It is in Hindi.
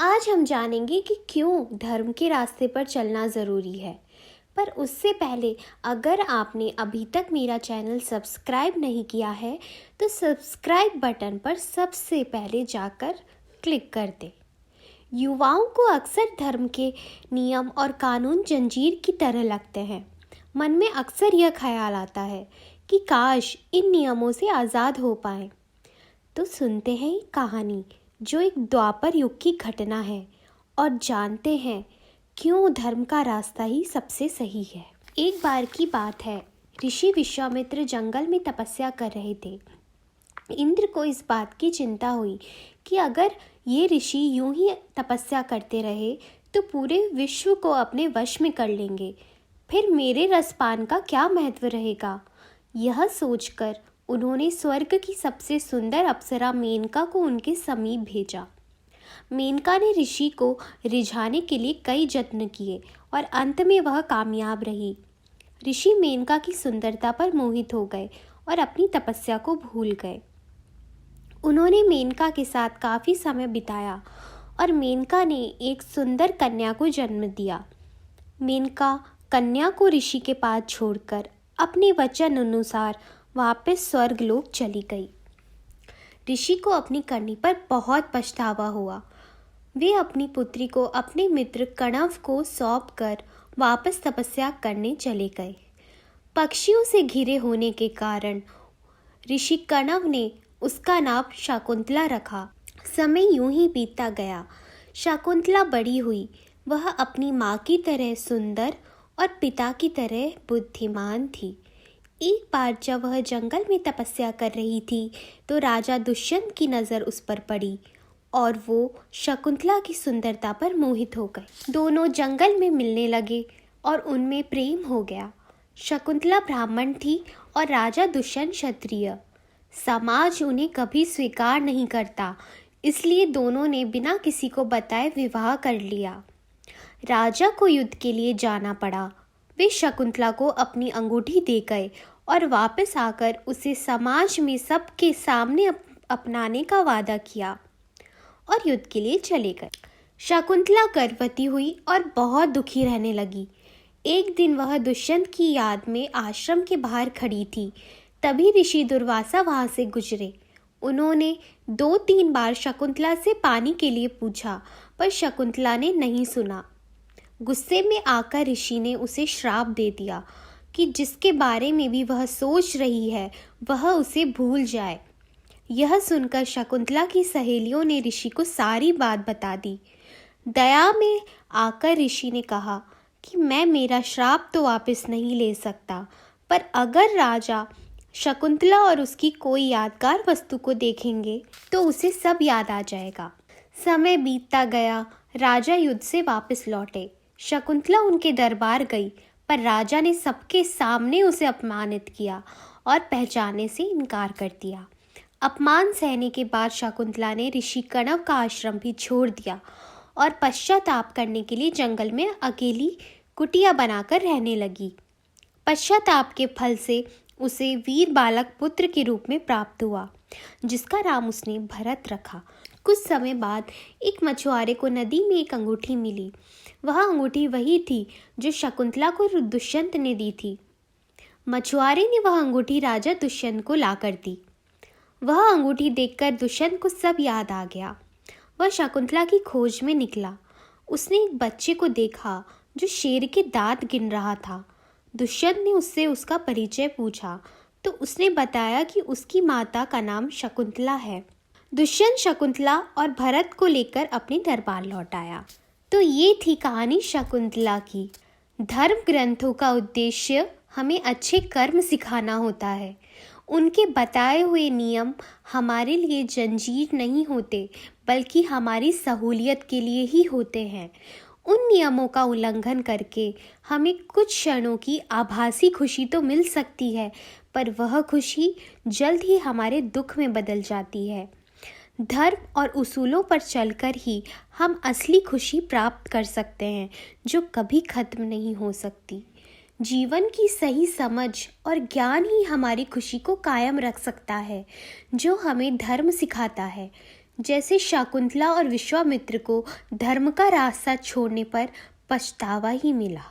आज हम जानेंगे कि क्यों धर्म के रास्ते पर चलना ज़रूरी है। पर उससे पहले अगर आपने अभी तक मेरा चैनल सब्सक्राइब नहीं किया है तो सब्सक्राइब बटन पर सबसे पहले जाकर क्लिक कर दें। युवाओं को अक्सर धर्म के नियम और कानून जंजीर की तरह लगते हैं। मन में अक्सर यह ख्याल आता है कि काश इन नियमों से आज़ाद हो पाएं। तो सुनते हैं एक कहानी जो एक द्वापर युग की घटना है और जानते हैं क्यों धर्म का रास्ता ही सबसे सही है। एक बार की बात है, ऋषि विश्वामित्र जंगल में तपस्या कर रहे थे। इंद्र को इस बात की चिंता हुई कि अगर ये ऋषि यूं ही तपस्या करते रहे तो पूरे विश्व को अपने वश में कर लेंगे, फिर मेरे रसपान का क्या महत्व रहेगा। यह सोचकर उन्होंने स्वर्ग की सबसे सुंदर अप्सरा मेनका को उनके समीप भेजा। मेनका ने ऋषि को रिझाने के लिए कई यत्न किए और अंत में वह कामयाब रही। ऋषि मेनका की सुंदरता पर मोहित हो गए और अपनी तपस्या को भूल गए। उन्होंने मेनका के साथ काफ़ी समय बिताया और मेनका ने एक सुंदर कन्या को जन्म दिया। मेनका कन्या को ऋषि के पास छोड़कर अपने वचन अनुसार वापस स्वर्गलोक चली गई। ऋषि को अपनी करनी पर बहुत पछतावा हुआ। वे अपनी पुत्री को अपने मित्र कणव को सौंपकर वापस तपस्या करने चले गए। पक्षियों से घिरे होने के कारण ऋषि कणव ने उसका नाम शकुंतला रखा। समय यूं ही बीतता गया। शकुंतला बड़ी हुई। वह अपनी माँ की तरह सुंदर और पिता की तरह बुद्धिमान थी। एक बार जब वह जंगल में तपस्या कर रही थी तो राजा दुष्यंत की नज़र उस पर पड़ी और वो शकुंतला की सुंदरता पर मोहित हो गए। दोनों जंगल में मिलने लगे और उनमें प्रेम हो गया। शकुंतला ब्राह्मण थी और राजा दुष्यंत क्षत्रिय। समाज उन्हें कभी स्वीकार नहीं करता, इसलिए दोनों ने बिना किसी को बताए विवाह कर लिया। राजा को युद्ध के लिए जाना पड़ा। वे शकुंतला को अपनी अंगूठी दे गए और वापस आकर उसे समाज में सबके सामने अपनाने का वादा किया और युद्ध के लिए चले गए। शकुंतला गर्भवती हुई और बहुत दुखी रहने लगी। एक दिन वह दुष्यंत की याद में आश्रम के बाहर खड़ी थी। तभी ऋषि दुर्वासा वहां से गुजरे। उन्होंने 2-3 बार शकुंतला से पानी के लिए पूछा, पर शकुंतला ने नहीं सुना। गुस्से में आकर ऋषि ने उसे श्राप दे दिया कि जिसके बारे में भी वह सोच रही है वह उसे भूल जाए। यह सुनकर शकुंतला की सहेलियों ने ऋषि को सारी बात बता दी। दया में आकर ऋषि ने कहा कि मैं मेरा श्राप तो वापस नहीं ले सकता, पर अगर राजा शकुंतला और उसकी कोई यादगार वस्तु को देखेंगे तो उसे सब याद आ जाएगा। समय बीतता गया। राजा युद्ध से वापस लौटे। शकुंतला उनके दरबार गई, पर राजा ने सबके सामने उसे अपमानित किया और पहचानने से इनकार कर दिया। अपमान सहने के बाद शकुंतला ने ऋषि कणव का आश्रम भी छोड़ दिया और पश्चाताप करने के लिए जंगल में अकेली कुटिया बनाकर रहने लगी। पश्चाताप के फल से उसे वीर बालक पुत्र के रूप में प्राप्त हुआ, जिसका नाम उसने भरत रखा। कुछ समय बाद एक मछुआरे को नदी में एक अंगूठी मिली। वह अंगूठी वही थी जो शकुंतला को दुष्यंत ने दी थी। मछुआरे ने वह अंगूठी राजा दुष्यंत को लाकर दी। वह अंगूठी देखकर दुष्यंत को सब याद आ गया। वह शकुंतला की खोज में निकला। उसने एक बच्चे को देखा जो शेर के दांत गिन रहा था। दुष्यंत ने उससे उसका परिचय पूछा तो उसने बताया कि उसकी माता का नाम शकुंतला है। दुष्यंत शकुंतला और भरत को लेकर अपने दरबार लौट आया। तो ये थी कहानी शकुंतला की। धर्म ग्रंथों का उद्देश्य हमें अच्छे कर्म सिखाना होता है। उनके बताए हुए नियम हमारे लिए जंजीर नहीं होते, बल्कि हमारी सहूलियत के लिए ही होते हैं। उन नियमों का उल्लंघन करके हमें कुछ क्षणों की आभासी खुशी तो मिल सकती है, पर वह खुशी जल्द ही हमारे दुख में बदल जाती है। धर्म और उसूलों पर चलकर ही हम असली खुशी प्राप्त कर सकते हैं, जो कभी खत्म नहीं हो सकती। जीवन की सही समझ और ज्ञान ही हमारी खुशी को कायम रख सकता है, जो हमें धर्म सिखाता है। जैसे शकुंतला और विश्वामित्र को धर्म का रास्ता छोड़ने पर पछतावा ही मिला।